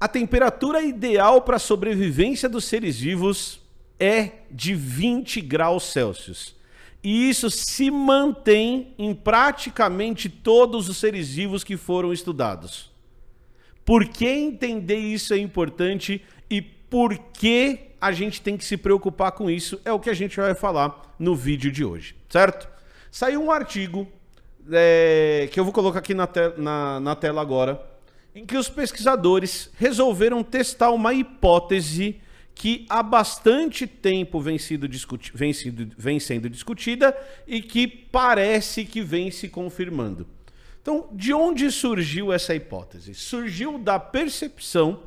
A temperatura ideal para a sobrevivência dos seres vivos é de 20 graus Celsius. E isso se mantém em praticamente todos os seres vivos que foram estudados. Por que entender isso é importante e por que a gente tem que se preocupar com isso é o que a gente vai falar no vídeo de hoje, certo? Saiu um artigo que eu vou colocar aqui na tela agora, em que os pesquisadores resolveram testar uma hipótese que há bastante tempo vem sendo discutida e que parece que vem se confirmando. Então, de onde surgiu essa hipótese? Surgiu da percepção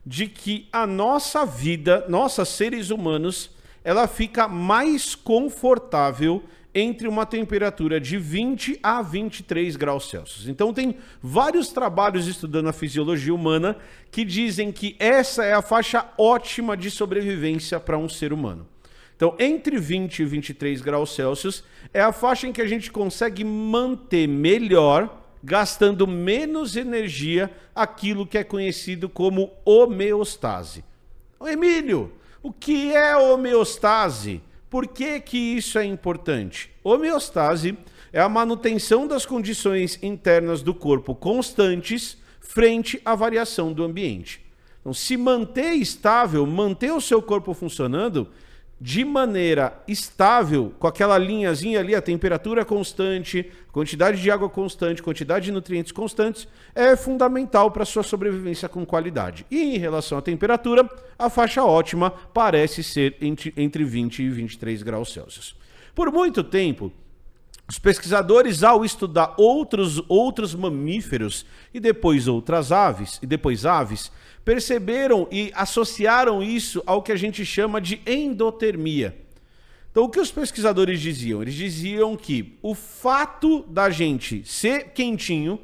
de que a nossa vida, nós seres humanos, ela fica mais confortável entre uma temperatura de 20 a 23 graus Celsius. Então tem vários trabalhos estudando a fisiologia humana que dizem que essa é a faixa ótima de sobrevivência para um ser humano. Então entre 20 e 23 graus Celsius é a faixa em que a gente consegue manter melhor, gastando menos energia, aquilo que é conhecido como homeostase. Emílio, o que é homeostase? Por que que isso é importante? Homeostase é a manutenção das condições internas do corpo constantes frente à variação do ambiente. Então, se manter estável, manter o seu corpo funcionando de maneira estável, com aquela linhazinha ali, a temperatura constante, quantidade de água constante, quantidade de nutrientes constantes, é fundamental para a sua sobrevivência com qualidade. E em relação à temperatura, a faixa ótima parece ser entre 20 e 23 graus Celsius. Por muito tempo, os pesquisadores, ao estudar outros mamíferos e depois outras aves, perceberam e associaram isso ao que a gente chama de endotermia. Então, o que os pesquisadores diziam? Eles diziam que o fato da gente ser quentinho,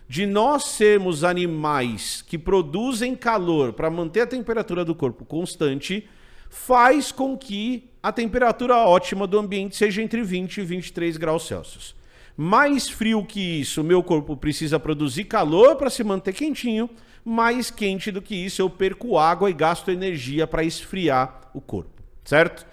de nós sermos animais que produzem calor para manter a temperatura do corpo constante, faz com que a temperatura ótima do ambiente seja entre 20 e 23 graus Celsius. Mais frio que isso, meu corpo precisa produzir calor para se manter quentinho. Mais quente do que isso, eu perco água e gasto energia para esfriar o corpo, certo?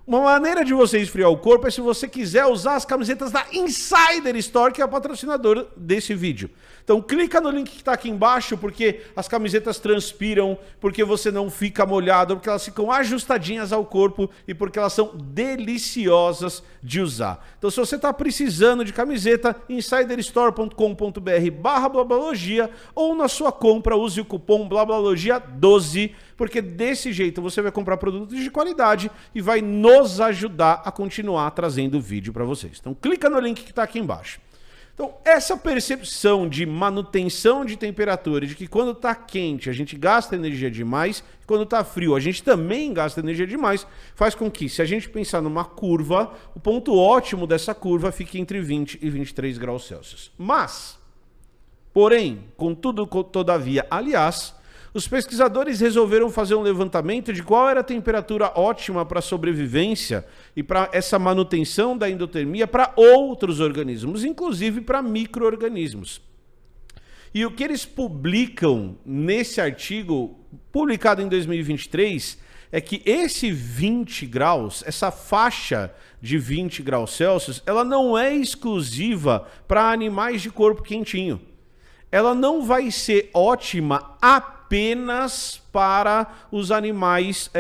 Uma maneira de você esfriar o corpo é se você quiser usar as camisetas da Insider Store, que é a patrocinadora desse vídeo. Então clica no link que está aqui embaixo, porque as camisetas transpiram, porque você não fica molhado, porque elas ficam ajustadinhas ao corpo e porque elas são deliciosas de usar. Então se você está precisando de camiseta, insiderstore.com.br/blablalogia ou na sua compra use o cupom blablalogia12, porque desse jeito você vai comprar produtos de qualidade e vai nos ajudar a continuar trazendo vídeo para vocês. Então clica no link que está aqui embaixo. Então essa percepção de manutenção de temperatura, de que quando está quente a gente gasta energia demais, e quando está frio a gente também gasta energia demais, faz com que, se a gente pensar numa curva, o ponto ótimo dessa curva fique entre 20 e 23 graus Celsius. Mas, porém, contudo, todavia, aliás, os pesquisadores resolveram fazer um levantamento de qual era a temperatura ótima para a sobrevivência e para essa manutenção da endotermia para outros organismos, inclusive para micro-organismos. E o que eles publicam nesse artigo, publicado em 2023, é que esse 20 graus, essa faixa de 20 graus Celsius, ela não é exclusiva para animais de corpo quentinho. Ela não vai ser ótima apenas para os animais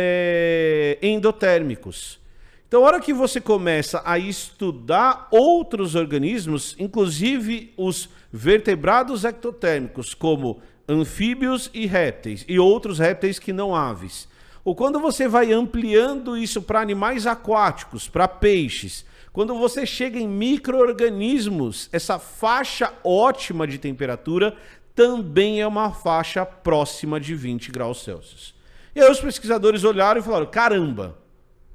endotérmicos. Então, a hora que você começa a estudar outros organismos, inclusive os vertebrados ectotérmicos, como anfíbios e répteis, e outros répteis que não aves, ou quando você vai ampliando isso para animais aquáticos, para peixes, quando você chega em micro-organismos, essa faixa ótima de temperatura também é uma faixa próxima de 20 graus Celsius. E aí os pesquisadores olharam e falaram, caramba,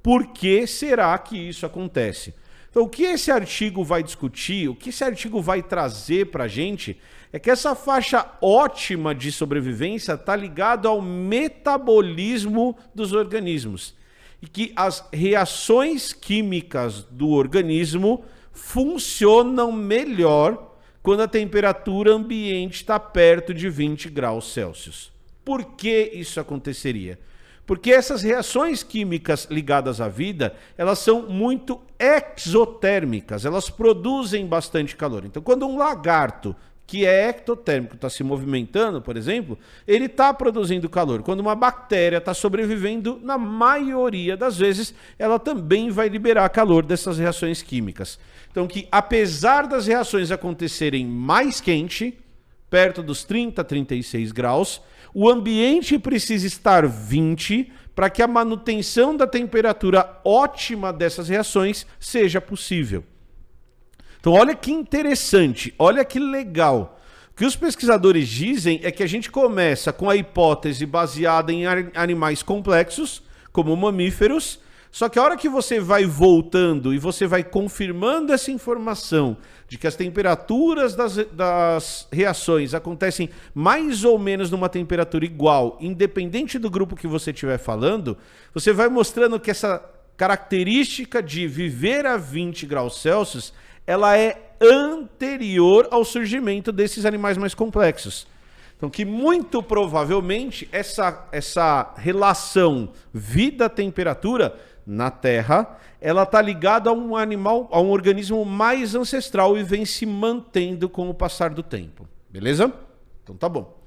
por que será que isso acontece? Então o que esse artigo vai discutir, o que esse artigo vai trazer para a gente, é que essa faixa ótima de sobrevivência está ligada ao metabolismo dos organismos. E que as reações químicas do organismo funcionam melhor quando a temperatura ambiente está perto de 20 graus Celsius. Por que isso aconteceria? Porque essas reações químicas ligadas à vida, elas são muito exotérmicas, elas produzem bastante calor. Então, quando um lagarto que é ectotérmico está se movimentando, por exemplo, ele está produzindo calor. Quando uma bactéria está sobrevivendo, na maioria das vezes, ela também vai liberar calor dessas reações químicas. Então, que apesar das reações acontecerem mais quente, perto dos 30, 36 graus, o ambiente precisa estar 20 para que a manutenção da temperatura ótima dessas reações seja possível. Então olha que interessante, olha que legal. O que os pesquisadores dizem é que a gente começa com a hipótese baseada em animais complexos, como mamíferos, só que a hora que você vai voltando e você vai confirmando essa informação de que as temperaturas das reações acontecem mais ou menos numa temperatura igual, independente do grupo que você estiver falando, você vai mostrando que essa característica de viver a 20 graus Celsius, ela é anterior ao surgimento desses animais mais complexos. Então, que muito provavelmente essa relação vida-temperatura na Terra, ela está ligada a um animal, a um organismo mais ancestral e vem se mantendo com o passar do tempo. Beleza? Então tá bom.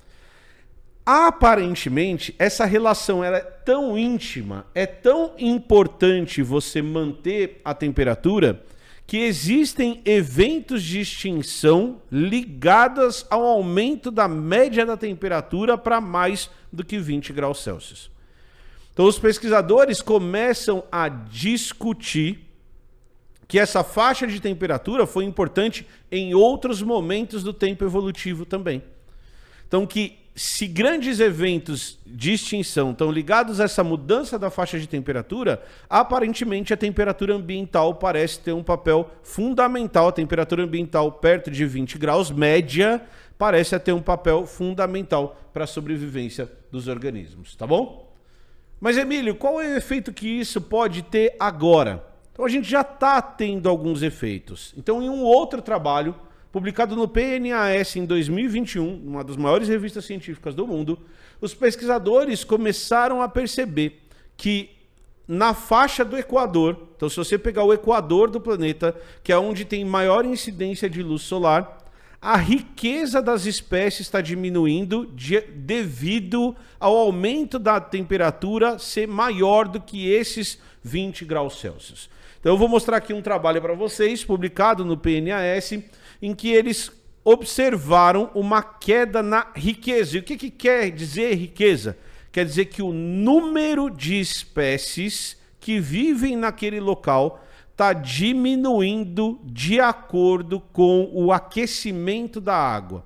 Aparentemente, essa relação ela é tão íntima, é tão importante você manter a temperatura, que existem eventos de extinção ligados ao aumento da média da temperatura para mais do que 20 graus Celsius. Então os pesquisadores começam a discutir que essa faixa de temperatura foi importante em outros momentos do tempo evolutivo também. Então que se grandes eventos de extinção estão ligados a essa mudança da faixa de temperatura, aparentemente a temperatura ambiental parece ter um papel fundamental. A temperatura ambiental perto de 20 graus média parece ter um papel fundamental para a sobrevivência dos organismos, tá bom? Mas Emílio, qual é o efeito que isso pode ter agora? Então a gente já está tendo alguns efeitos. Então em um outro trabalho, publicado no PNAS em 2021, uma das maiores revistas científicas do mundo, os pesquisadores começaram a perceber que na faixa do Equador, então se você pegar o Equador do planeta, que é onde tem maior incidência de luz solar, a riqueza das espécies está diminuindo devido ao aumento da temperatura ser maior do que esses 20 graus Celsius. Então eu vou mostrar aqui um trabalho para vocês, publicado no PNAS, em que eles observaram uma queda na riqueza. E o que quer dizer riqueza? Quer dizer que o número de espécies que vivem naquele local está diminuindo de acordo com o aquecimento da água.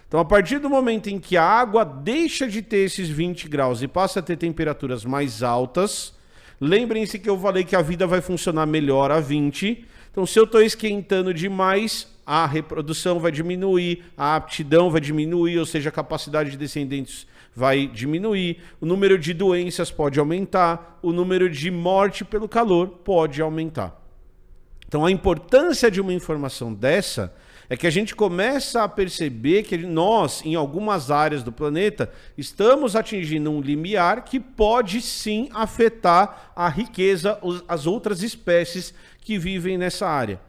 Então, a partir do momento em que a água deixa de ter esses 20 graus e passa a ter temperaturas mais altas, lembrem-se que eu falei que a vida vai funcionar melhor a 20. Então, se eu estou esquentando demais, a reprodução vai diminuir, a aptidão vai diminuir, ou seja, a capacidade de descendentes vai diminuir, o número de doenças pode aumentar, o número de morte pelo calor pode aumentar. Então, a importância de uma informação dessa é que a gente começa a perceber que nós, em algumas áreas do planeta, estamos atingindo um limiar que pode sim afetar a riqueza, as outras espécies que vivem nessa área.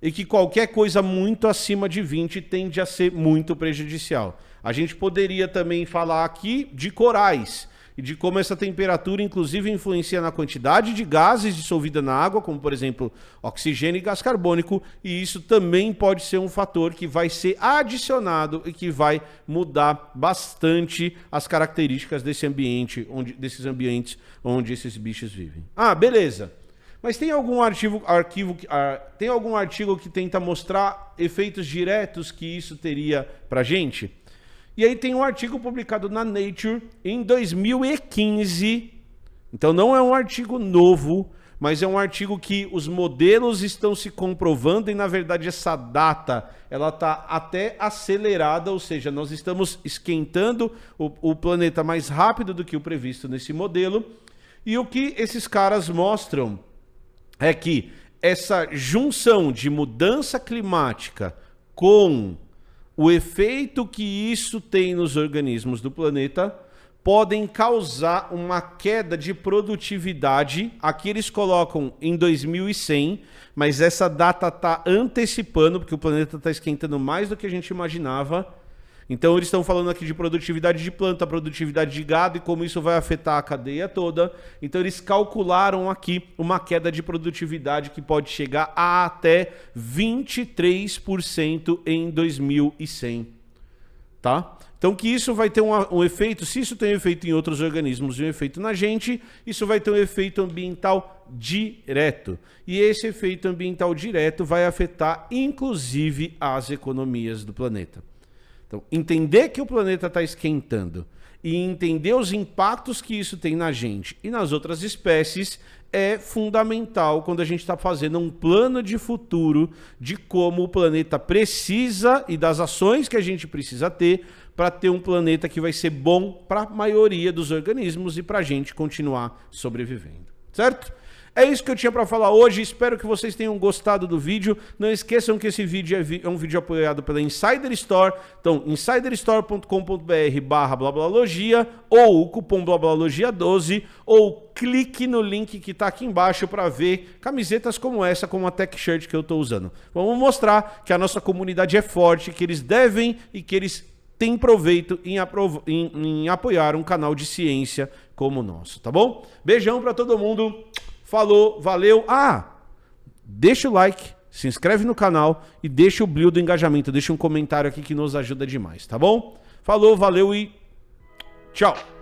E que qualquer coisa muito acima de 20 tende a ser muito prejudicial. A gente poderia também falar aqui de corais e de como essa temperatura, inclusive, influencia na quantidade de gases dissolvida na água, como, por exemplo, oxigênio e gás carbônico, e isso também pode ser um fator que vai ser adicionado e que vai mudar bastante as características desse ambiente, desses ambientes onde esses bichos vivem. Ah, beleza. Mas tem algum tem algum artigo que tenta mostrar efeitos diretos que isso teria pra gente? E aí tem um artigo publicado na Nature em 2015. Então não é um artigo novo, mas é um artigo que os modelos estão se comprovando e, na verdade, essa data ela está até acelerada, ou seja, nós estamos esquentando o planeta mais rápido do que o previsto nesse modelo. E o que esses caras mostram é que essa junção de mudança climática com o efeito que isso tem nos organismos do planeta podem causar uma queda de produtividade. Aqui eles colocam em 2100, mas essa data está antecipando, porque o planeta está esquentando mais do que a gente imaginava. Então eles estão falando aqui de produtividade de planta, produtividade de gado e como isso vai afetar a cadeia toda. Então eles calcularam aqui uma queda de produtividade que pode chegar a até 23% em 2100, tá? Então que isso vai ter um efeito, se isso tem efeito em outros organismos e um efeito na gente, isso vai ter um efeito ambiental direto. E esse efeito ambiental direto vai afetar inclusive as economias do planeta. Então, entender que o planeta está esquentando e entender os impactos que isso tem na gente e nas outras espécies é fundamental quando a gente está fazendo um plano de futuro de como o planeta precisa e das ações que a gente precisa ter para ter um planeta que vai ser bom para a maioria dos organismos e para a gente continuar sobrevivendo, certo? É isso que eu tinha para falar hoje, espero que vocês tenham gostado do vídeo. Não esqueçam que esse vídeo é um vídeo apoiado pela Insider Store. Então, insiderstore.com.br/blablalogia ou o cupom blablalogia12 ou clique no link que está aqui embaixo para ver camisetas como essa, como a Tech Shirt que eu estou usando. Vamos mostrar que a nossa comunidade é forte, que eles devem e que eles têm proveito em apoiar um canal de ciência como o nosso, tá bom? Beijão para todo mundo. Falou, valeu. Deixa o like, se inscreve no canal e deixa o brilho do engajamento. Deixa um comentário aqui que nos ajuda demais, tá bom? Falou, valeu e tchau.